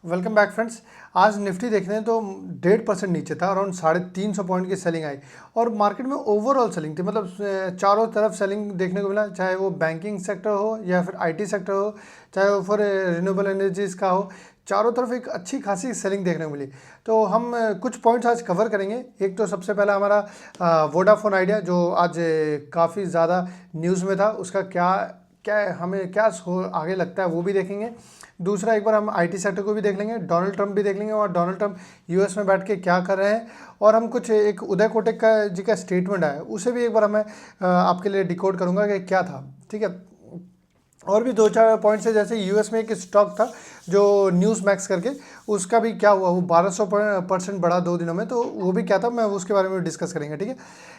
Welcome back friends. आज Nifty देख रहे हैं तो 1.5% नीचे था, अराउंड 350 पॉइंट की सेलिंग आई और मार्केट में ओवरऑल सेलिंग थी। मतलब चारों तरफ सेलिंग देखने को मिला, चाहे वो बैंकिंग सेक्टर हो या फिर आईटी सेक्टर हो, चाहे वो फिर रिन्यूएबल एनर्जीज का हो। चारों तरफ एक अच्छी खासी सेलिंग देखने को मिली। तो हम कुछ पॉइंट्स आज कवर करेंगे। एक तो सबसे पहला हमारा वोडाफोन आइडिया, जो आज काफ़ी ज़्यादा न्यूज़ में था, उसका क्या क्या हमें क्या आगे लगता है वो भी देखेंगे। दूसरा, एक बार हम आईटी सेक्टर को भी देख लेंगे, डोनाल्ड ट्रंप भी देख लेंगे और डोनाल्ड ट्रंप यूएस में बैठ के क्या कर रहे हैं। और हम कुछ एक उदय कोटक का जी का स्टेटमेंट आया, उसे भी एक बार मैं आपके लिए डिकोड करूंगा कि क्या था। ठीक है। और भी दो चार पॉइंट्स है, जैसे यूएस में एक स्टॉक था जो न्यूज़ मैक्स करके, उसका भी क्या हुआ, वो 1200% बढ़ा 2 दिनों में। तो वो भी क्या था, मैं उसके बारे में डिस्कस करेंगे। ठीक है।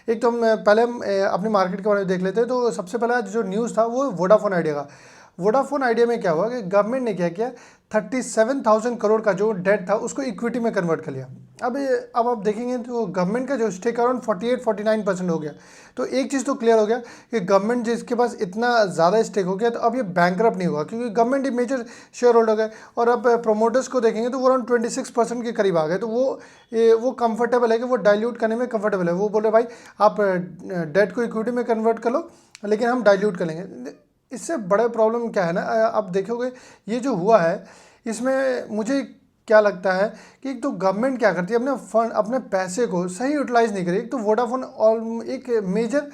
एक तो हम पहले हम अपनी मार्केट के बारे में देख लेते हैं। तो सबसे पहला जो न्यूज़ था वो वोडाफोन आइडिया का। वोडाफोन आइडिया में क्या हुआ कि गवर्नमेंट ने क्या किया, 37,000 करोड़ का जो डेट था उसको इक्विटी में कन्वर्ट कर लिया। अब आप देखेंगे तो गवर्नमेंट का जो स्टेक अराउंड 48-49% हो गया। तो एक चीज़ तो क्लियर हो गया कि गवर्नमेंट जिसके पास इतना ज़्यादा स्टेक हो गया, तो अब ये बैंकरप्ट नहीं होगा, क्योंकि गवर्नमेंट ही मेजर शेयर होल्डर है। और अब प्रोमोटर्स को देखेंगे तो वो अराउंड 26% के करीब आ गए। तो वो कंफर्टेबल है कि वो डाइल्यूट करने में कंफर्टेबल है। वो बोले भाई आप डेट को इक्विटी में कन्वर्ट कर लो, लेकिन हम डाइल्यूट कर लेंगे। इससे बड़ा प्रॉब्लम क्या है ना, आप देखोगे ये जो हुआ है, इसमें मुझे क्या लगता है कि एक तो गवर्नमेंट क्या करती है, अपने फंड अपने पैसे को सही यूटिलाइज नहीं करी। एक तो वोडाफोन एक मेजर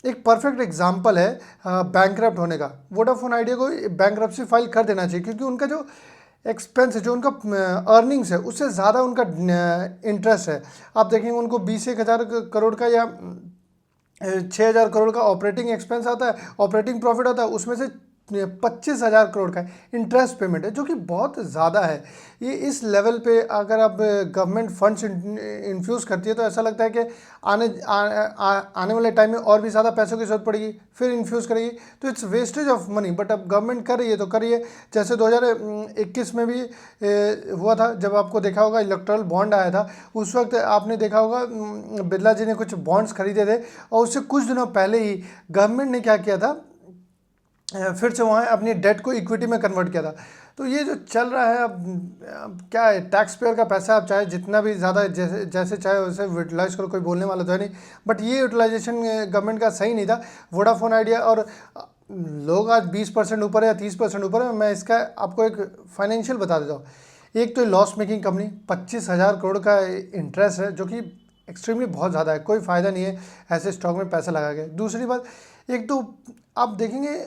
एक परफेक्ट एग्जांपल है बैंकरप्ट होने का। वोडाफोन आइडिया को बैंकरप्सी फाइल कर देना चाहिए, क्योंकि उनका जो एक्सपेंस है, जो उनका अर्निंग्स है, उससे ज़्यादा उनका इंटरेस्ट है। आप देखेंगे उनको 20-1 हज़ार करोड़ का या 6,000 करोड़ का ऑपरेटिंग एक्सपेंस आता है, ऑपरेटिंग प्रॉफिट आता है, उसमें से 25,000 करोड़ का इंटरेस्ट पेमेंट है, जो कि बहुत ज़्यादा है। ये इस लेवल पे अगर अब गवर्नमेंट फंड्स इन्फ्यूज़ करती है, तो ऐसा लगता है कि आने वाले टाइम में और भी ज़्यादा पैसों की जरूरत पड़ेगी, फिर इन्फ्यूज़ करेगी। तो it's wastage of money. But अब गवर्नमेंट कर रही है तो कर रही है। जैसे 2021 में भी हुआ था, जब आपको देखा होगा इलेक्ट्रल बॉन्ड आया था, उस वक्त आपने देखा होगा बिरला जी ने कुछ बॉन्ड्स खरीदे थे, और उससे कुछ दिनों पहले ही गवर्नमेंट ने क्या किया था, फिर से वहाँ अपनी डेट को इक्विटी में कन्वर्ट किया था। तो ये जो चल रहा है, अब क्या है, टैक्स पेयर का पैसा, आप चाहे जितना भी ज़्यादा जैसे जैसे चाहे वैसे यूटिलाइज करो, कोई बोलने वाला तो है नहीं। बट ये यूटिलाइजेशन गवर्नमेंट का सही नहीं था। वोडाफोन आइडिया और लोग आज 20% ऊपर है या 30% ऊपर है। मैं इसका आपको एक फाइनेंशियल बता देता हूँ। एक तो लॉस मेकिंग कंपनी, 25,000 करोड़ का इंटरेस्ट है, जो कि एक्सट्रीमली बहुत ज़्यादा है। कोई फ़ायदा नहीं है ऐसे स्टॉक में पैसा लगा के। दूसरी बात, एक तो आप देखेंगे,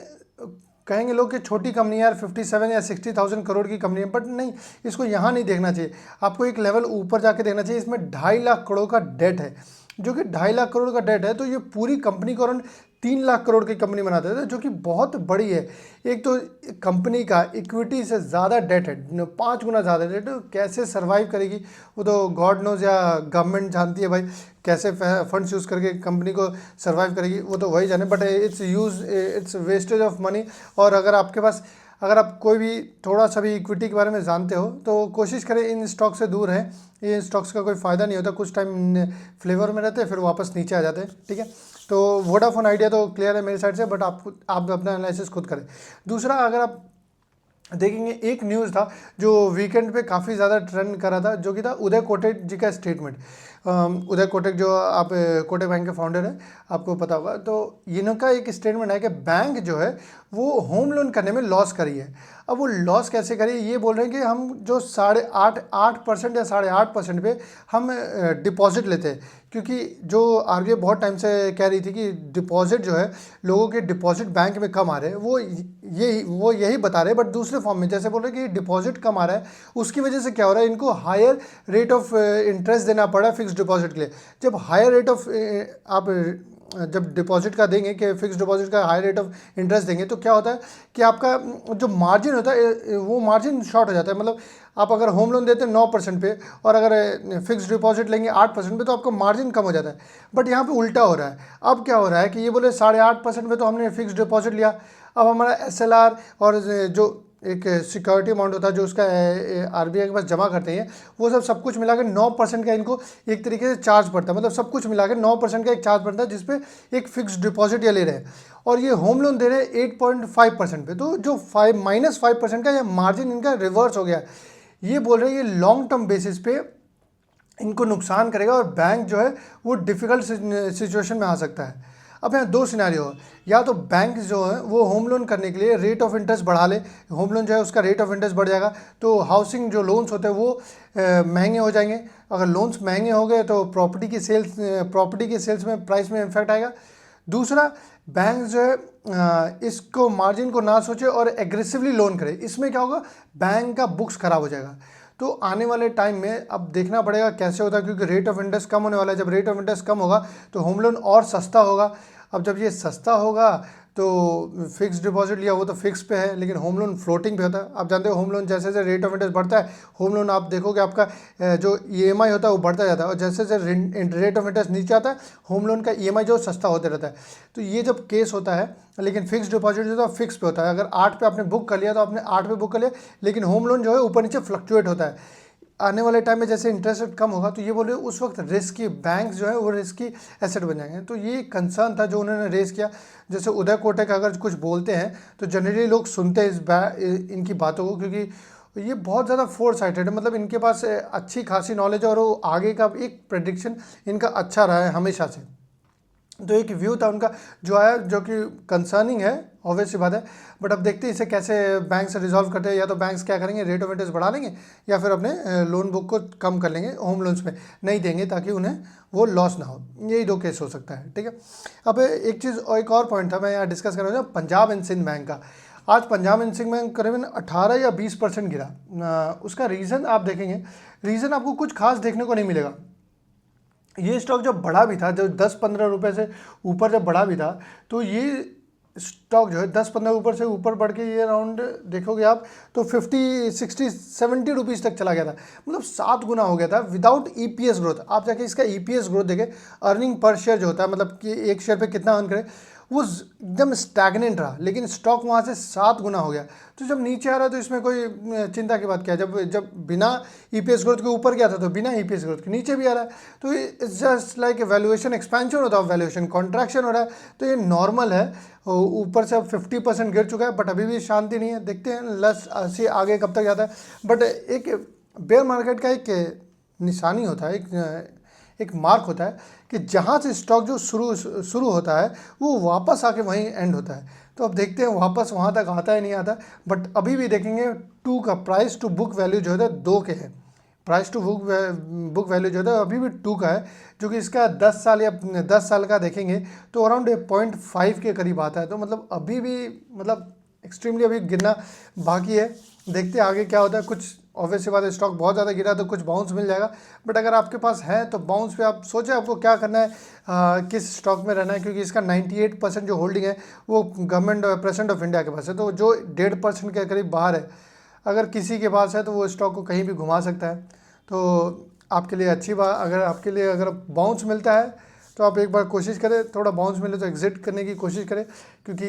कहेंगे लोग कि छोटी कंपनी है यार, 57 या 60,000 करोड़ की कंपनी है। बट नहीं, इसको यहाँ नहीं देखना चाहिए, आपको एक लेवल ऊपर जाके देखना चाहिए। इसमें 2.5 लाख करोड़ का डेट है, जो कि 2.5 लाख करोड़ का डेट है। तो ये पूरी कंपनी को अराउंड 3 लाख करोड़ की कंपनी बना देता है, जो कि बहुत बड़ी है। एक तो कंपनी का इक्विटी से ज़्यादा डेट है, 5 गुना ज़्यादा डेट है। तो कैसे सर्वाइव करेगी वो तो गॉड नोज, या गवर्नमेंट जानती है भाई कैसे फंड्स यूज़ करके कंपनी को सर्वाइव करेगी, वो तो वही जाने। But it's wastage of money. और अगर आप कोई भी थोड़ा सा भी इक्विटी के बारे में जानते हो, तो कोशिश करें इन स्टॉक से दूर रहें। ये स्टॉक्स का कोई फ़ायदा नहीं होता, कुछ टाइम फ्लेवर में रहते हैं, फिर वापस नीचे आ जाते हैं। ठीक है। तो वोडाफोन आइडिया तो क्लियर है मेरी साइड से, बट आप अपना एनालिसिस खुद करें। दूसरा, अगर आप देखेंगे, एक न्यूज़ था जो वीकेंड पे काफ़ी ज़्यादा ट्रेंड कर रहा था, जो कि था उदय कोटक जी का स्टेटमेंट। उदय कोटक जो आप कोटक बैंक के फाउंडर हैं, आपको पता होगा। तो इनका एक स्टेटमेंट है कि बैंक जो है वो होम लोन करने में लॉस करी है। अब वो लॉस कैसे करी, ये बोल रहे हैं कि हम जो 8.5% या 8.5% पे हम डिपॉजिट लेते हैं, क्योंकि जो आरबीआई बहुत टाइम से कह रही थी कि डिपॉजिट जो है, लोगों के डिपॉजिट बैंक में कम आ रहे हैं, वो यही बता रहे हैं। बट दूसरे फॉर्म में जैसे बोल रहे हैं कि डिपॉजिट कम आ रहा है, उसकी वजह से क्या हो रहा है, इनको हायर रेट ऑफ इंटरेस्ट देना पड़ा है फिक्स डिपॉजिट के लिए। जब हायर रेट ऑफ आप जब डिपॉजिट का देंगे, कि फिक्स डिपॉजिट का हाई रेट ऑफ इंटरेस्ट देंगे, तो क्या होता है कि आपका जो मार्जिन होता है, वो मार्जिन शॉर्ट हो जाता है। मतलब आप अगर होम लोन देते हैं 9% पे, और अगर फिक्स डिपॉजिट लेंगे 8% पे, तो आपका मार्जिन कम हो जाता है। बट यहाँ पे उल्टा हो रहा है। अब क्या हो रहा है कि ये बोले 8.5% पे तो हमने फिक्स डिपॉजिट लिया, अब हमारा एसएलआर और जो एक सिक्योरिटी अमाउंट होता है जो उसका आरबीआई के पास जमा करते हैं, वो सब कुछ मिलाकर 9% का इनको एक तरीके से चार्ज पड़ता है। मतलब सब कुछ मिलाकर 9% का एक चार्ज पड़ता है, जिसपे एक फिक्स डिपॉजिट ये ले रहे हैं, और ये होम लोन दे रहे हैं 8.5% पे। तो जो -5% का ये मार्जिन इनका रिवर्स हो गया। ये बोल रहे हैं ये लॉन्ग टर्म बेसिस पे इनको नुकसान करेगा और बैंक जो है वो डिफ़िकल्ट सिचुएशन में आ सकता है। अब यहाँ दो सिनेरियो है, या तो बैंक जो है वो होम लोन करने के लिए रेट ऑफ इंटरेस्ट बढ़ा ले, होम लोन जो है उसका रेट ऑफ इंटरेस्ट बढ़ जाएगा, तो हाउसिंग जो लोन्स होते हैं वो महंगे हो जाएंगे। अगर लोन्स महंगे हो गए तो प्रॉपर्टी की सेल्स में प्राइस में इम्फेक्ट आएगा। दूसरा, बैंक जो है इसको मार्जिन को ना सोचे और एग्रेसिवली लोन करे, इसमें क्या होगा, बैंक का बुक्स खराब हो जाएगा। तो आने वाले टाइम में अब देखना पड़ेगा कैसे होता है, क्योंकि रेट ऑफ इंटरेस्ट कम होने वाला है। जब रेट ऑफ इंटरेस्ट कम होगा तो होम लोन और सस्ता होगा। अब जब ये सस्ता होगा तो फिक्स डिपॉजिट लिया वो तो फिक्स पे है, लेकिन होम लोन फ्लोटिंग पे होता है। आप जानते हो होम लोन जैसे जैसे रेट ऑफ इंटरेस्ट बढ़ता है, होम लोन आप देखोगे आपका जो ईएमआई होता है वो बढ़ता जाता है, और जैसे जैसे रेट ऑफ इंटरेस्ट नीचे आता है होम लोन का ईएमआई जो सस्ता होते रहता है। तो ये जब केस होता है, लेकिन फिक्स डिपॉजिट जो है फिक्स पे होता है। अगर 8 पे आपने बुक कर लिया तो आपने 8 पे बुक कर लिया, लेकिन होम लोन जो है ऊपर नीचे फ्लक्चुएट होता है। आने वाले टाइम में जैसे इंटरेस्ट रेट कम होगा तो ये बोले उस वक्त रिस्की बैंक जो है वो रिस्की एसेट बन जाएंगे। तो ये कंसर्न था जो उन्होंने रेस किया। जैसे उदय कोटक अगर कुछ बोलते हैं तो जनरली लोग सुनते हैं इनकी बातों को, क्योंकि ये बहुत ज़्यादा फोर साइटेड है, मतलब इनके पास अच्छी खासी नॉलेज और वो आगे का एक प्रेडिक्शन इनका अच्छा रहा है हमेशा से। तो एक व्यू था उनका जो आया, जो कि कंसर्निंग है, ऑब्वियस सी बात है। बट अब देखते हैं इसे कैसे बैंक से रिजॉल्व करते हैं। या तो बैंक्स क्या करेंगे, रेट ऑफ इंटरेस्ट बढ़ा लेंगे, या फिर अपने लोन बुक को कम कर लेंगे, होम लोन्स में नहीं देंगे ताकि उन्हें वो लॉस ना हो। यही दो केस हो सकता है, ठीक है। अब एक चीज़ और एक और पॉइंट था मैं यहाँ डिस्कस कर रहा हूँ, पंजाब एंड सिंध बैंक का। आज पंजाब एंड सिंध बैंक करीबन 18 या 20% गिरा। उसका रीज़न आप देखेंगे, रीज़न आपको कुछ खास देखने को नहीं मिलेगा। ये स्टॉक जब बढ़ा भी था, जब 10-15 रुपये से ऊपर जब बढ़ा भी था, तो ये स्टॉक जो है 10-15 ऊपर से ऊपर बढ़ के ये अराउंड देखोगे आप तो 50, 60, 70 रुपीज़ तक चला गया था। मतलब 7 गुना हो गया था विदाउट ईपीएस ग्रोथ। आप जाके इसका ईपीएस ग्रोथ देखें, अर्निंग पर शेयर जो होता है, मतलब कि एक शेयर पे कितना अर्न करे, वो एकदम स्टैगनेंट रहा, लेकिन स्टॉक वहाँ से 7 गुना हो गया। तो जब नीचे आ रहा है तो इसमें कोई चिंता की बात क्या है। जब बिना ईपीएस ग्रोथ के ऊपर गया था तो बिना ईपीएस ग्रोथ के नीचे भी आ रहा है। तो it's just like valuation expansion होता है, वैल्यूएशन कॉन्ट्रैक्शन हो रहा है, तो ये नॉर्मल है। ऊपर से अब 50% गिर चुका है, बट अभी भी शांति नहीं है। देखते हैं लस से आगे कब तक जाता है। बट एक बेयर मार्केट का एक निशानी होता है, एक मार्क होता है कि जहाँ से स्टॉक जो शुरू होता है वो वापस आके वहीं एंड होता है। तो अब देखते हैं वापस वहाँ तक आता है नहीं आता। बट अभी भी देखेंगे 2 का प्राइस टू बुक वैल्यू जो है 2 के है। प्राइस टू बुक वैल्यू जो है अभी भी 2 का है, जो कि इसका 10 साल या 10 साल का देखेंगे तो अराउंड 0.5 के करीब आता है। तो मतलब अभी भी मतलब एक्सट्रीमली अभी गिरना बाकी है। देखते हैं आगे क्या होता है। कुछ ऑब्वियस सी बात है, स्टॉक बहुत ज़्यादा गिरा तो कुछ बाउंस मिल जाएगा। बट अगर आपके पास है तो बाउंस पे आप सोचें आपको क्या करना है, किस स्टॉक में रहना है, क्योंकि इसका 98% जो होल्डिंग है वो गवर्नमेंट प्रेसिडेंट ऑफ इंडिया के पास है। तो जो 1.5% के करीब बाहर है, अगर किसी के पास है तो वो स्टॉक को कहीं भी घुमा सकता है। तो आपके लिए अच्छी बात, अगर बाउंस मिलता है तो आप एक बार कोशिश करें, थोड़ा बाउंस मिले तो एग्जिट करने की कोशिश करें, क्योंकि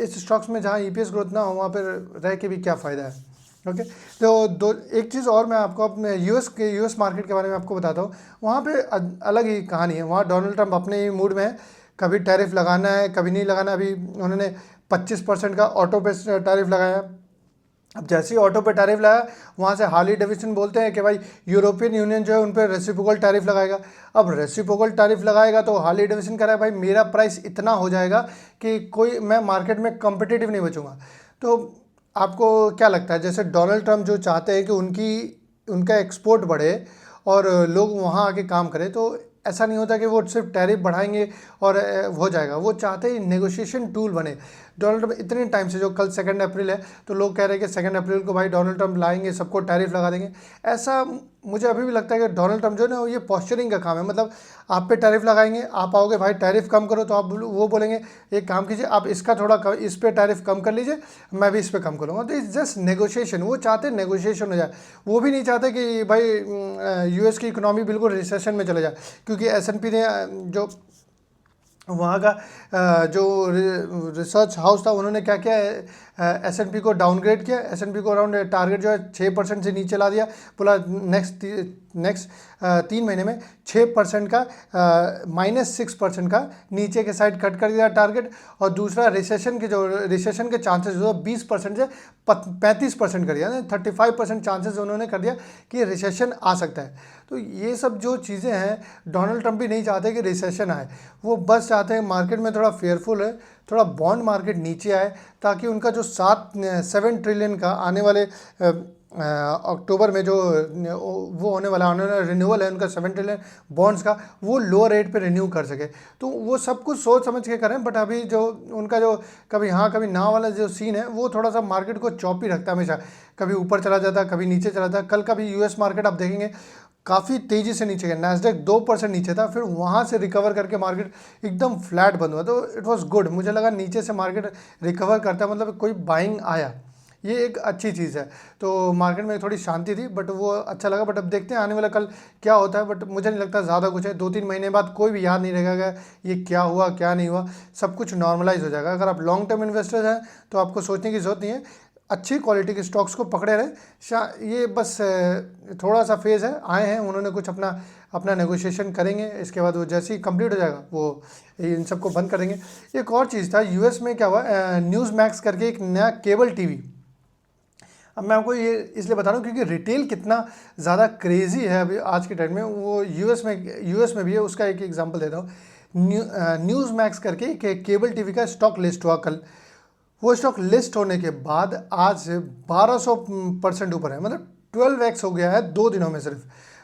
इस स्टॉक्स में जहाँ ईपीएस ग्रोथ ना हो वहाँ पर रह के भी क्या फ़ायदा है। ओके, तो एक चीज़ और मैं आपको अपने यूएस मार्केट के बारे में आपको बताता हूँ। वहाँ पे अलग ही कहानी है। वहाँ डोनाल्ड ट्रंप अपने ही मूड में है, कभी टैरिफ लगाना है कभी नहीं लगाना। अभी उन्होंने 25% का ऑटो पे टैरिफ लगाया। अब जैसे ही ऑटो पे टैरिफ लगाया, वहाँ से हार्ली डेविडसन बोलते हैं कि भाई यूरोपियन यूनियन जो है उन पर रेसिप्रोकल टैरिफ लगाएगा। अब रेसिप्रोकल टैरिफ लगाएगा तो हार्ली डेविडसन कह रहा है भाई मेरा प्राइस इतना हो जाएगा कि मैं मार्केट में कम्पिटिटिव नहीं बचूंगा। तो आपको क्या लगता है, जैसे डोनाल्ड ट्रंप जो चाहते हैं कि उनका एक्सपोर्ट बढ़े और लोग वहाँ आके काम करें, तो ऐसा नहीं होता कि वो सिर्फ टैरिफ बढ़ाएंगे और हो जाएगा। वो चाहते ही नेगोशिएशन टूल बने। डोनाल्ड ट्रंप इतने टाइम से, जो कल 2 अप्रैल है तो लोग कह रहे हैं कि 2 अप्रैल को भाई डोनाल्ड ट्रंप लाएंगे, सबको टैरिफ लगा देंगे। ऐसा मुझे अभी भी लगता है कि डोनाल्ड ट्रंप जो है ना ये पॉस्चरिंग का काम है। मतलब आप पे टैरिफ लगाएंगे, आप आओगे भाई टैरिफ कम करो, तो आप वो बोलेंगे एक काम कीजिए आप इसका थोड़ा इस पे टैरिफ कम कर लीजिए, मैं भी इस पे कम करूँगा। तो इट्स जस्ट नेगोशिएशन। वो चाहते हैं नेगोशिएशन हो जाए, वो भी नहीं चाहते कि भाई यूएस की इकोनॉमी बिल्कुल रिसेशन में चले जाए। क्योंकि एस&पी ने जो वहाँ का जो रिसर्च हाउस था उन्होंने क्या किया है, S&P को डाउनग्रेड किया, S&P को अराउंड टारगेट जो है 6% से नीचे ला दिया, बोला नेक्स्ट 3 महीने में 6% का -6% का नीचे के साइड कट कर दिया टारगेट। और दूसरा रिसेशन के चांसेस जो 20% से 35% कर दिया, 35% चांसेस उन्होंने कर दिया कि रिसेशन आ सकता है। तो ये सब जो चीज़ें हैं, डोनाल्ड ट्रंप भी नहीं चाहते कि रिसेशन आए, वो बस चाहते हैं मार्केट में थोड़ा फेयरफुल है, थोड़ा बॉन्ड मार्केट नीचे आए, ताकि उनका जो 7 ट्रिलियन का आने वाले अक्टूबर में जो वो होने वाला रिन्यूअल है उनका 7 ट्रिलियन बॉन्ड्स का, वो लो रेट पे रिन्यू कर सके। तो वो सब कुछ सोच समझ के करें, बट अभी जो उनका जो कभी हाँ कभी ना वाला जो सीन है, वो थोड़ा सा मार्केट को चौपी रखता है हमेशा, कभी ऊपर चला जाता है, कभी नीचे चला जाता है। कल का भी यूएस मार्केट आप देखेंगे काफ़ी तेज़ी से नीचे गया, नैस्डैक 2% नीचे था, फिर वहाँ से रिकवर करके मार्केट एकदम फ्लैट बंद हुआ, तो इट वाज गुड। मुझे लगा नीचे से मार्केट रिकवर करता है, मतलब कोई बाइंग आया, ये एक अच्छी चीज़ है। तो मार्केट में थोड़ी शांति थी, बट वो अच्छा लगा। बट अब देखते हैं आने वाला कल क्या होता है, बट मुझे नहीं लगता ज़्यादा कुछ है। 2-3 महीने बाद कोई भी याद नहीं रहेगा ये क्या हुआ क्या नहीं हुआ, सब कुछ नॉर्मलाइज हो जाएगा। अगर आप लॉन्ग टर्म इन्वेस्टर्स हैं तो आपको सोचने की ज़रूरत नहीं है, अच्छी क्वालिटी के स्टॉक्स को पकड़े रहें। ये बस थोड़ा सा फेज़ है, आए हैं उन्होंने कुछ अपना नेगोशिएशन करेंगे, इसके बाद वो जैसे ही कंप्लीट हो जाएगा वो इन सबको बंद करेंगे। एक और चीज़ था, यूएस में क्या हुआ, न्यूज़ मैक्स करके एक नया केबल टीवी। अब मैं आपको ये इसलिए बता रहा हूँ क्योंकि रिटेल कितना ज़्यादा क्रेजी है अभी आज के टाइम में, वो यूएस में भी है। उसका एक एग्जांपल देता हूँ। न्यूज़ मैक्स करके एक केबल टीवी का स्टॉक लिस्ट हुआ कल। वो स्टॉक लिस्ट होने के बाद आज 1200% ऊपर है, मतलब 12x हो गया है 2 दिनों में सिर्फ।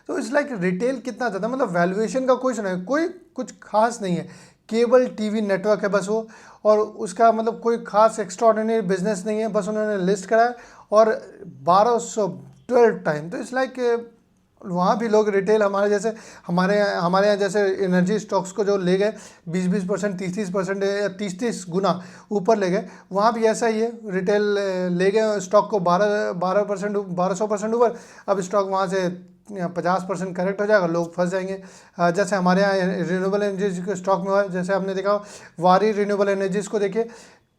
तो इट्स लाइक रिटेल कितना ज़्यादा, मतलब वैल्यूएशन का कुछ नहीं, कोई कुछ खास नहीं है, केबल टीवी नेटवर्क है बस वो, और उसका मतलब कोई खास एक्स्ट्राऑर्डिनरी बिजनेस नहीं है, बस उन्होंने लिस्ट करा है और 1212 टाइम। तो इट्स लाइक वहाँ भी लोग रिटेल हमारे यहाँ जैसे एनर्जी स्टॉक्स को जो ले गए 20% 30% या 30 गुना ऊपर ले गए, वहाँ भी ऐसा ही है। रिटेल ले गए स्टॉक को 1200% ऊपर, अब स्टॉक वहाँ से 50% करेक्ट हो जाएगा, लोग फंस जाएंगे। जैसे हमारे यहाँ रिन्यूएबल एनर्जी के स्टॉक में हुआ, जैसे आपने देखा वारी रिन्यूएबल एनर्जीज को देखिए,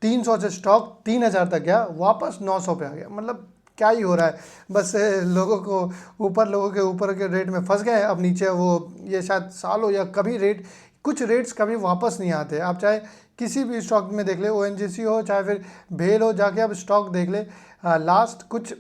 300 से स्टॉक 3000 तक गया, वापस 900 पे आ गया। मतलब क्या ही हो रहा है, बस लोगों के ऊपर के रेट में फंस गए, अब नीचे वो ये शायद सालों या कभी कुछ रेट्स कभी वापस नहीं आते। आप चाहे किसी भी स्टॉक में देख ले, ONGC हो चाहे फिर भेल हो, जाके आप स्टॉक देख ले, लास्ट कुछ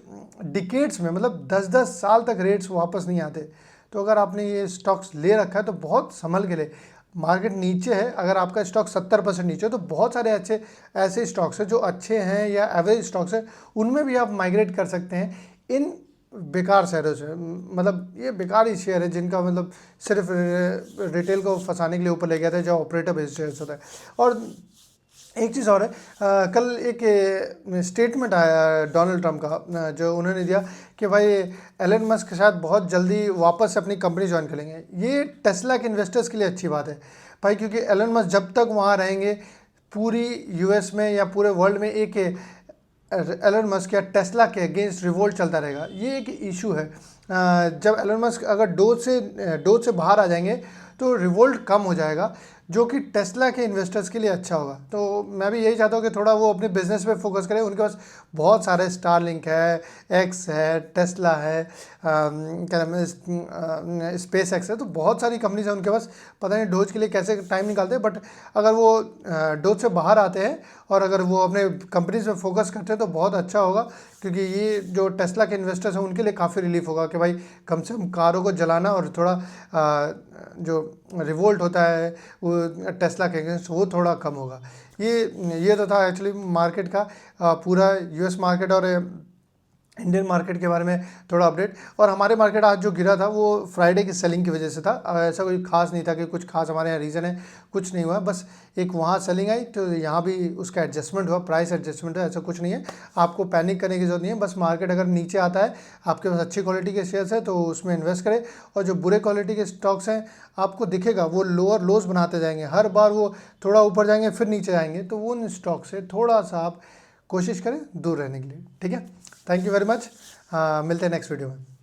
डिकेड्स में मतलब 10-10 साल तक रेट्स वापस नहीं आते। तो अगर आपने ये स्टॉक्स ले रखा है तो बहुत संभल के ले। मार्केट नीचे है, अगर आपका स्टॉक 70% नीचे है तो बहुत सारे अच्छे ऐसे स्टॉक्स हैं जो अच्छे हैं या एवरेज स्टॉक्स हैं, उनमें भी आप माइग्रेट कर सकते हैं इन बेकार शेयरों से। मतलब ये बेकार ही शेयर है जिनका मतलब सिर्फ रिटेल को फंसाने के लिए ऊपर ले गया था, जो ऑपरेटर बेस्ड शेयर्स होता है। और एक चीज़ और है, कल एक स्टेटमेंट आया डोनाल्ड ट्रंप का, जो उन्होंने दिया कि भाई एलन मस्क शायद बहुत जल्दी वापस से अपनी कंपनी ज्वाइन करेंगे। ये टेस्ला के इन्वेस्टर्स के लिए अच्छी बात है भाई, क्योंकि एलन मस्क जब तक वहाँ रहेंगे पूरी यूएस में या पूरे वर्ल्ड में एक एलन मस्क या टेस्ला के अगेंस्ट रिवोल्ट चलता रहेगा। ये एक इशू है, जब एलन मस्क अगर डोज से बाहर आ जाएंगे तो रिवोल्ट कम हो जाएगा, जो कि टेस्ला के इन्वेस्टर्स के लिए अच्छा होगा। तो मैं भी यही चाहता हूँ कि थोड़ा वो अपने बिजनेस पे फोकस करें। उनके पास बहुत सारे स्टारलिंक है, एक्स है, टेस्ला है, क्या नाम है, स्पेस एक्स है, तो बहुत सारी कंपनीज है उनके पास। पता नहीं डोज के लिए कैसे टाइम निकालते हैं, बट अगर वो डोज से बाहर आते हैं और अगर वो अपने कंपनीज में फोकस करते हैं तो बहुत अच्छा होगा, क्योंकि ये जो टेस्ला के इन्वेस्टर्स हैं उनके लिए काफ़ी रिलीफ होगा कि भाई कम से कम कारों को जलाना और थोड़ा जो रिवोल्ट होता है वो टेस्ला के अगेंस्ट वो थोड़ा कम होगा। ये तो था एक्चुअली मार्केट का पूरा यूएस मार्केट और इंडियन मार्केट के बारे में थोड़ा अपडेट। और हमारे मार्केट आज जो गिरा था वो फ्राइडे की सेलिंग की वजह से था, ऐसा कोई खास नहीं था कि कुछ खास हमारे यहाँ रीज़न है, कुछ नहीं हुआ। बस एक वहाँ सेलिंग आई तो यहाँ भी उसका एडजस्टमेंट हुआ, प्राइस एडजस्टमेंट है, ऐसा कुछ नहीं है। आपको पैनिक करने की जरूरत नहीं है, बस मार्केट अगर नीचे आता है, आपके पास अच्छी क्वालिटी के शेयर्स है तो उसमें इन्वेस्ट करें। और जो बुरे क्वालिटी के स्टॉक्स हैं आपको दिखेगा वो लोअर लोज बनाते जाएंगे, हर बार वो थोड़ा ऊपर जाएंगे फिर नीचे जाएंगे, तो वो उन स्टॉक से थोड़ा सा आप कोशिश करें दूर रहने के लिए। ठीक है, थैंक यू वेरी मच, मिलते हैं नेक्स्ट वीडियो में।